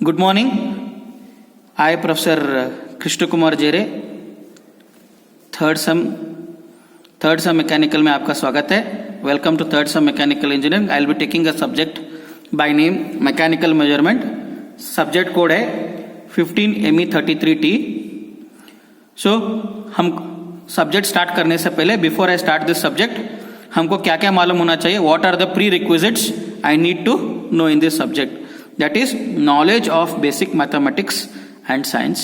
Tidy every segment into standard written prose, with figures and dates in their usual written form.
Good morning. I, Professor Krishna Kumar जेरे, third sem mechanical में आपका स्वागत है. Welcome to third sem mechanical engineering. I will be taking a subject by name mechanical measurement. Subject code है 15ME33T. So हम subject start करने से पहले, before I start this subject, हमको क्या क्या मालूम होना चाहिए. What are the prerequisites I need to know in this subject. That is knowledge of basic mathematics and science,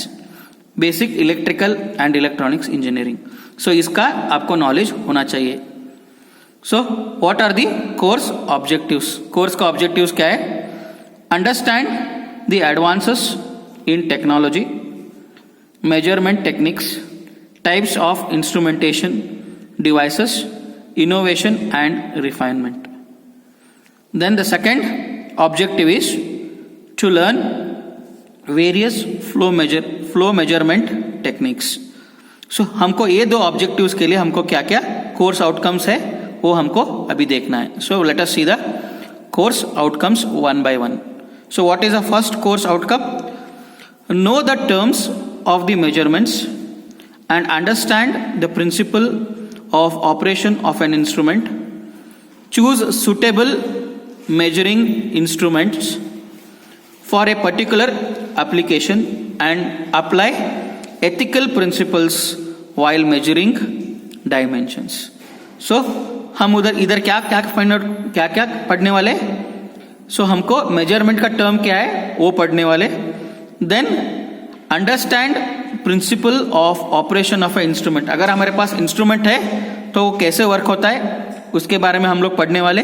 basic electrical and electronics engineering. So इसका आपको knowledge होना चाहिए. So what are the course objectives? Course का objectives क्या है? Understand the advances in technology, measurement techniques, types of instrumentation, devices, innovation and refinement. Then the second objective is to learn various flow measurement techniques. So हमको ये दो objectives के लिए हमको क्या क्या कोर्स आउटकम्स है वो हमको अभी देखना है. So let us see the course outcomes one by one. So what is the first course outcome? Know the terms of the measurements and understand the principle of operation of an instrument. Choose suitable measuring instruments for a particular application and apply ethical principles while measuring dimensions. So हम इधर क्या क्या पढ़ने वाले. So हमको measurement का term क्या है वो पढ़ने वाले. Then understand principle of operation of a instrument. अगर हमारे पास इंस्ट्रूमेंट है तो वो कैसे वर्क होता है उसके बारे में हम लोग पढ़ने वाले.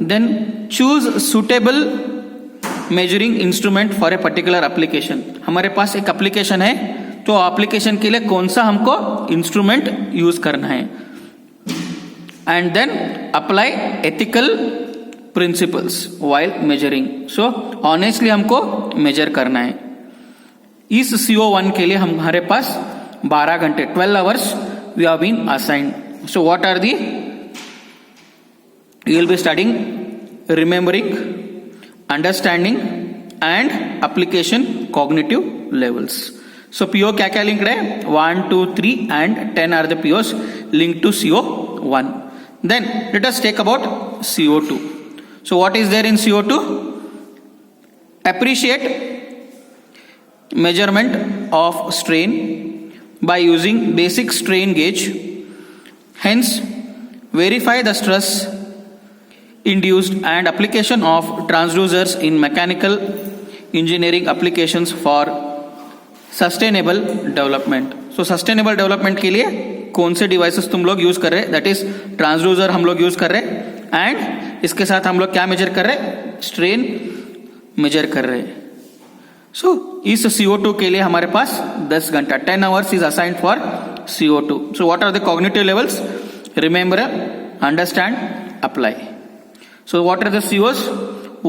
Then choose suitable measuring instrument for a particular application. हमारे पास एक एप्लीकेशन है तो एप्लीकेशन के लिए कौन सा हमको इंस्ट्रूमेंट यूज करना है. And then apply ethical principles while measuring. So honestly हमको मेजर करना है. इस CO1 के लिए हमारे पास 12 घंटे 12 hours we have been assigned. So what are the you will be studying remembering, understanding and application cognitive levels. So PO क्या क्या linked है 1, 2, 3 and 10 are the POs linked to CO1. Then let us take about CO2. So what is there in CO2? Appreciate measurement of strain by using basic strain gauge. Hence verify the stress induced and application of transducers in mechanical engineering applications for sustainable development. So sustainable development के लिए कौन से devices तुम लोग use कर रहे हैं. That is transducer हम लोग यूज कर रहे हैं एंड इसके साथ हम लोग क्या मेजर कर रहे हैं स्ट्रेन मेजर कर रहे हैं. सो इस CO2 के लिए हमारे पास 10 घंटा 10 hours is assigned for CO2. So what are the cognitive levels? Remember, understand, apply. So what are the COs?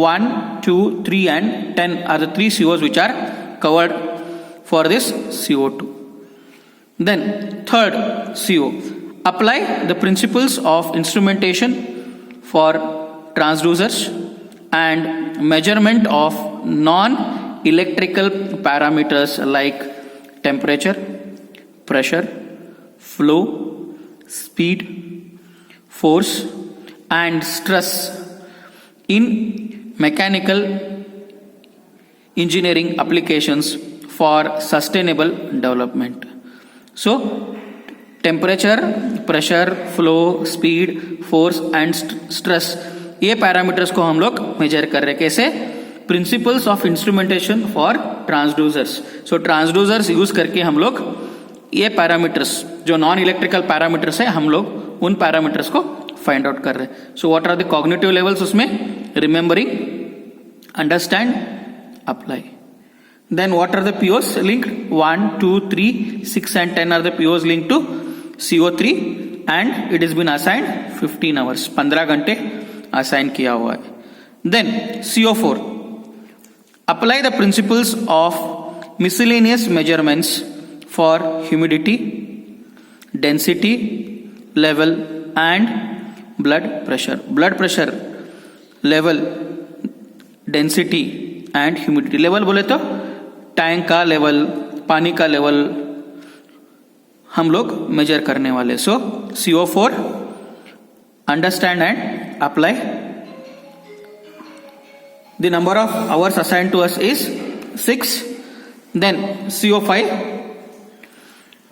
1, 2, 3 and 10 are the 3 COs which are covered for this CO2. Then third CO, apply the principles of instrumentation for transducers and measurement of non-electrical parameters like temperature, pressure, flow, speed, force and stress in mechanical engineering applications for sustainable development. So temperature, pressure, flow, speed, force and stress ये parameters को हम लोग major कर रहे हैं. कैसे? Principles of instrumentation for transducers. So transducers use करके हम लोग ये पैरामीटर्स जो नॉन इलेक्ट्रिकल पैरामीटर्स है हम लोग उन पैरामीटर्स को फाइंड आउट कर रहे हैं. So what are the cognitive levels उसमें? Remembering, understand, apply. Then what are the POs linked? 1, 2, 3, 6 and 10 are the POs linked to CO3 and it has been assigned 15 hours. 15 घंटे assign किया हुआ है. Then CO4, apply the principles of miscellaneous measurements for humidity, density, level and blood pressure. Blood pressure, level, density and humidity. Level बोले तो tank का level, पानी का level हम लोग मेजर करने वाले। So CO4 understand and apply. The number of hours assigned to us is 6. Then CO5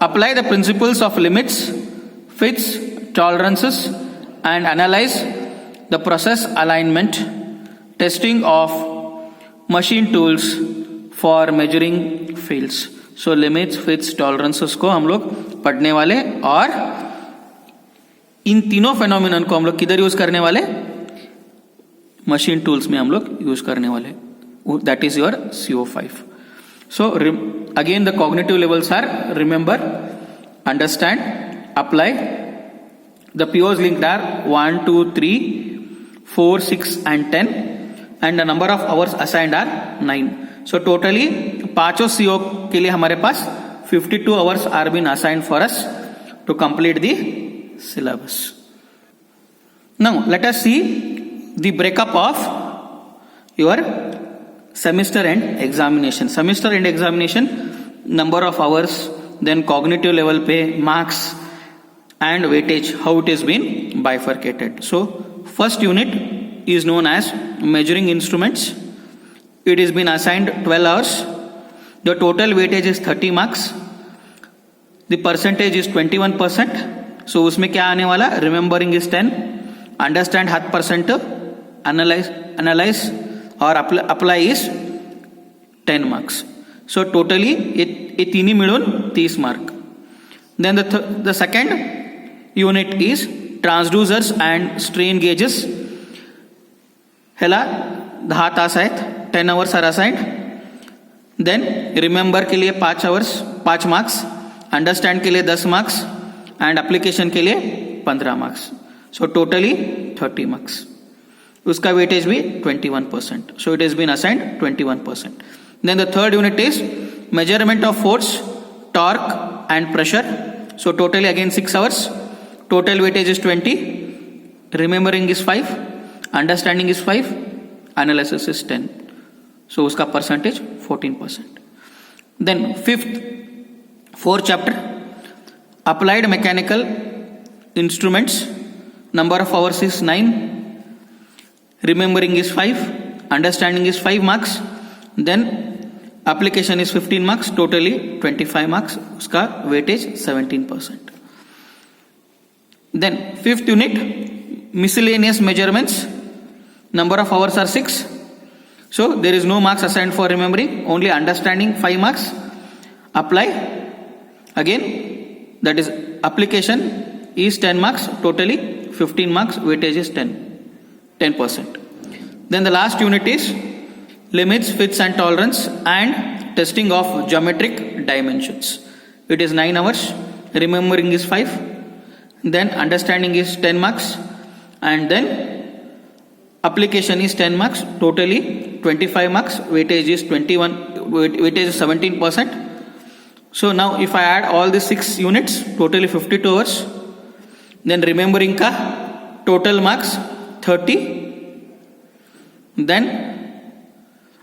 apply the principles of limits, fits, tolerances and analyze the process alignment, testing of machine tools for measuring fields. So limits, fits, tolerances को हम लोग पढ़ने वाले और इन तीनों phenomenon को हम लोग किधर यूज करने वाले? मशीन टूल्स में हम लोग यूज करने वाले। That is your CO5. So again the cognitive levels are remember, understand, apply. The POs linked are 1, 2, 3, 4, 6 and 10 and the number of hours assigned are 9. So totally पांचों CO के लिए हमारे पास 52 hours are been assigned for us to complete the syllabus. Now let us see the breakup of your semester end examination. Semester end examination, number of hours, then cognitive level पे marks and weightage, how it is been bifurcated. So first unit is known as measuring instruments. It is been assigned 12 hours. The total weightage is 30 marks. The percentage is 21%. So उसमें क्या आने वाला? Remembering is 10, understand 100%, analyze और apply is 10 marks. So totally ये तीनी मिळून 30 mark. Then the second unit is transducers and strain gauges. ह्याला 10 तास आहेत, 10 hours are assigned. Then remember के लिए 5 hours, 5 marks, understand के लिए 10 marks and application के लिए 15 marks. So totally 30 marks. उसका weightage भी 21%. So it has been assigned 21%. Then the third unit is measurement of force, torque and pressure. So totally again 6 hours. Total weightage is 20. Remembering is 5. Understanding is 5. Analysis is 10. So उसका percentage 14%. Then fourth chapter, applied mechanical instruments. Number of hours is 9. Remembering is 5, understanding is 5 marks, then application is 15 marks, totally 25 marks, uska weightage 17%. Then fifth unit, miscellaneous measurements, number of hours are 6, so there is no marks assigned for remembering, only understanding 5 marks, apply, again that is application is 10 marks, totally 15 marks, weightage is 10%. Then the last unit is limits, fits and tolerance and testing of geometric dimensions. It is 9 hours. Remembering is 5. Then understanding is 10 marks. And then application is 10 marks. Totally 25 marks. Weightage is 17%. So now if I add all the 6 units, totally 52 hours. Then remembering ka total marks 30. Then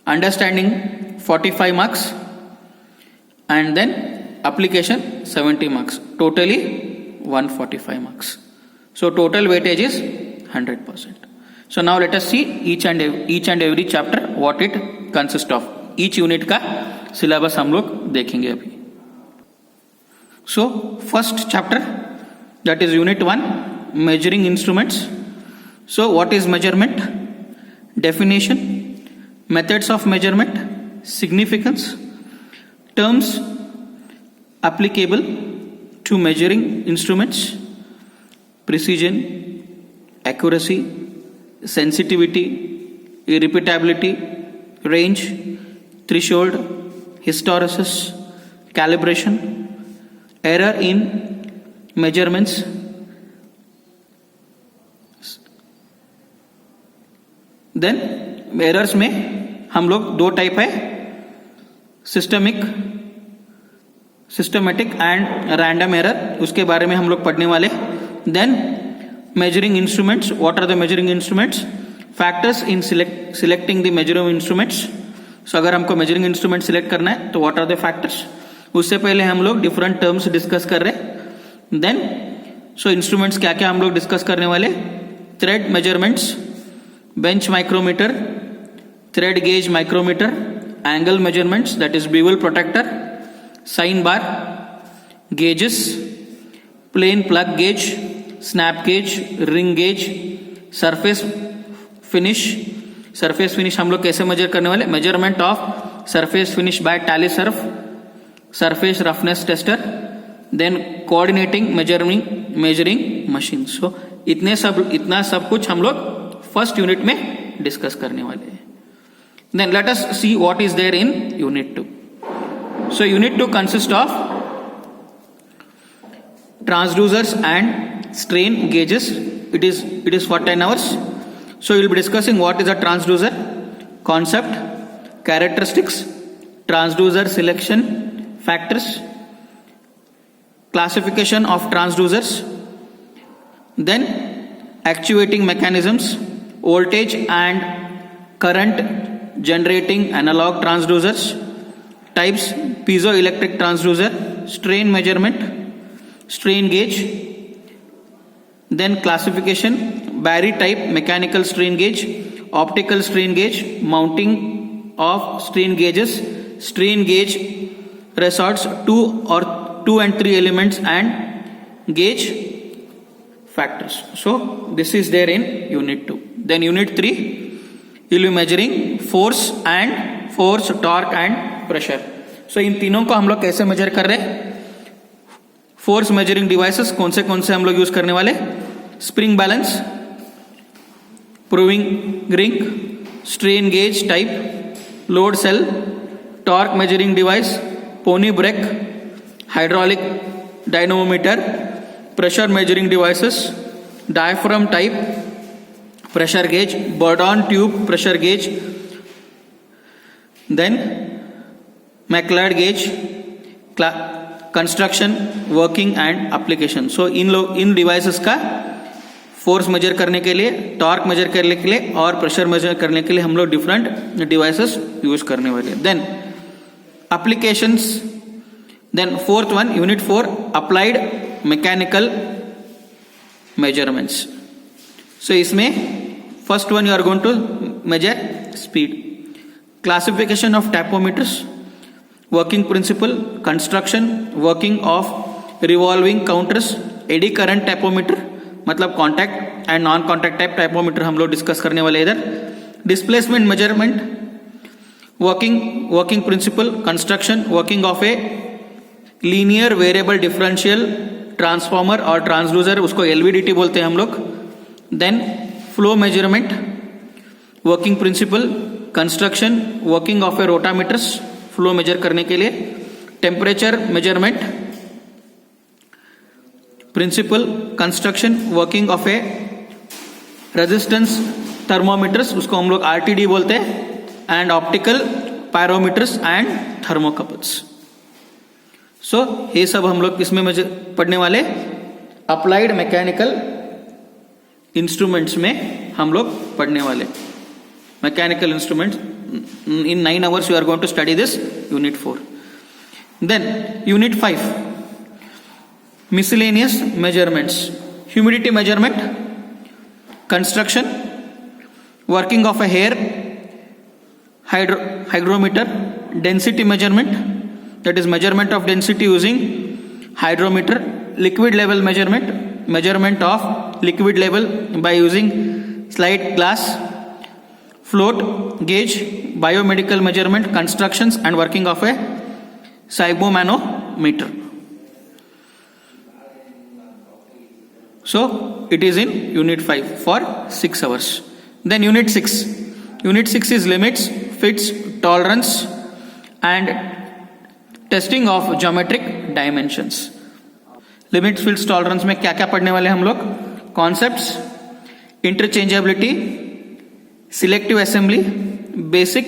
understanding 45 marks and then application 70 marks, totally 145 marks. So total weightage is 100%. So now let us see each and every chapter what it consists of. Each unit का syllabus हम लोग देखेंगे अभी. So first chapter, that is unit 1, measuring instruments. So what is measurement? Definition, methods of measurement, significance, terms applicable to measuring instruments, precision, accuracy, sensitivity, repeatability, range, threshold, hysteresis, calibration, error in measurements, then errors में हम लोग 2 type है, systematic and random error, उसके बारे में हम लोग पढ़ने वाले. Then measuring instruments, what are the measuring instruments, factors in selecting the measuring instruments, सो अगर हमको मेजरिंग इंस्ट्रूमेंट सिलेक्ट करना है तो व्हाट आर द फैक्टर्स, उससे पहले हम लोग डिफरेंट टर्म्स डिस्कस कर रहे हैं. देन सो इंस्ट्रूमेंट्स क्या क्या हम लोग डिस्कस करने वाले, thread measurements, bench micrometer, thread gauge micrometer, angle measurements that is bevel protractor, sine bar, gauges, plain plug gauge, snap gauge, ring gauge, surface finish. Surface finish हम लोग कैसे measure करने वाले, measurement of surface finish by Talysurf, surface roughness tester, then coordinating measuring machine. So इतना सब कुछ हम लोग फर्स्ट यूनिट में डिस्कस करने वाले हैं. Then let us see what is there in unit 2. So unit 2 consist of transducers and strain gauges. It is for 10 hours. So we will be discussing what is a transducer, concept, characteristics, transducer selection factors, classification of transducers, then actuating mechanisms, voltage and current generating analog transducers, types, piezoelectric transducer, strain measurement, strain gauge, then classification, Barry type mechanical strain gauge, optical strain gauge, mounting of strain gauges, strain gauge resorts 2 and 3 elements and gauge factors. So this is there in unit 2. Then unit 3 you will be measuring force, torque and pressure. So इन तीनों को हम लोग कैसे major कर रहे हैं, force measuring devices कौन से हम लोग यूज करने वाले, spring balance, proving ring, strain gauge type, load cell, torque measuring device, pony brake, hydraulic dynamometer, pressure measuring devices, diaphragm type pressure gauge, Bourdon tube pressure gauge, then McLeod gauge, construction, working and application. So इन devices का force measure करने के लिए, torque major करने के लिए और pressure measure करने के लिए हम लोग डिफरेंट डिवाइसेस यूज करने वाले. Then applications. Then fourth one, unit 4, applied mechanical measurements. So इसमें first one you are going to measure speed, classification of tachometers, working principle, construction, working of revolving counters, eddy current tachometer मतलब contact and non contact type tachometer हम लोग discuss करने वाले इधर. Displacement measurement, working principle, construction, working of a linear variable differential transformer और transducer, उसको LVDT बोलते हैं हम लोग. Then flow measurement, working principle, construction, working of a rotameters flow measure करने के लिए, temperature measurement principle, construction, working of a resistance thermometers, उसको हम लोग आरटीडी बोलते हैं, and optical pyrometers and thermocouples. So ये सब हम लोग किसमें पढ़ने वाले, अप्लाइड मैकेनिकल इंस्ट्रूमेंट्स में हम लोग पढ़ने वाले. Mechanical instruments in 9 hours you are going to study this unit 4. Then unit 5, miscellaneous measurements, humidity measurement, construction, working of a hair hygrometer, density measurement, that is measurement of density using hydrometer, liquid level measurement, measurement of liquid level by using slide glass, float gauge, biomedical measurement, constructions and working of a sphygmomanometer. So it is in unit 5 for 6 hours. Then unit 6. Unit 6 is limits, fits, tolerance and testing of geometric dimensions. Limits, fits, tolerance में क्या क्या पढ़ने वाले हम लोग, concepts, interchangeability, selective assembly, basic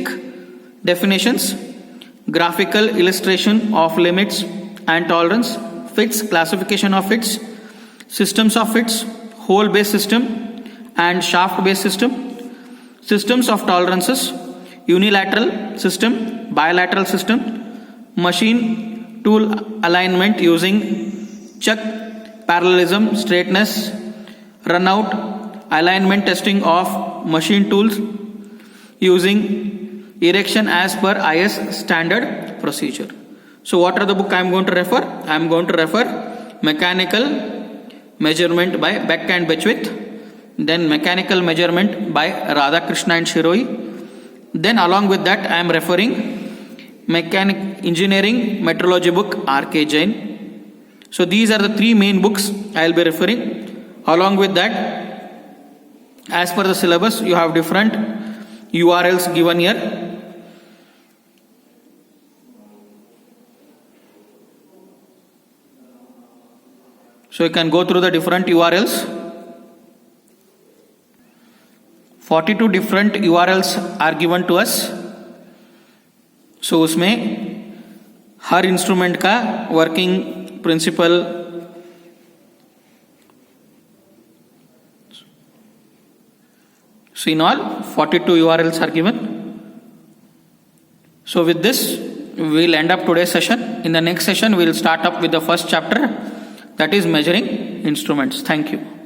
definitions, graphical illustration of limits and tolerance, fits, classification of fits, systems of fits, hole based system and shaft based system, systems of tolerances, unilateral system, bilateral system, machine tool alignment using chuck, parallelism, straightness, runout, alignment testing of machine tools using erection as per IS standard procedure. So what are the book I am going to refer? I am going to refer Mechanical Measurement by Beck and Beckwith, then Mechanical Measurement by Radhakrishna and Shiroi. Then along with that I am referring Engineering Metrology book R.K. Jain. So these are the three main books I will be referring. Along with that, as per the syllabus, you have different URLs given here. So you can go through the different URLs. 42 different URLs are given to us. So उसमें हर instrument का working principle, so in all 42 URLs are given. So with this we will end up today's session. In the next session we will start up with the first chapter, that is measuring instruments. Thank you.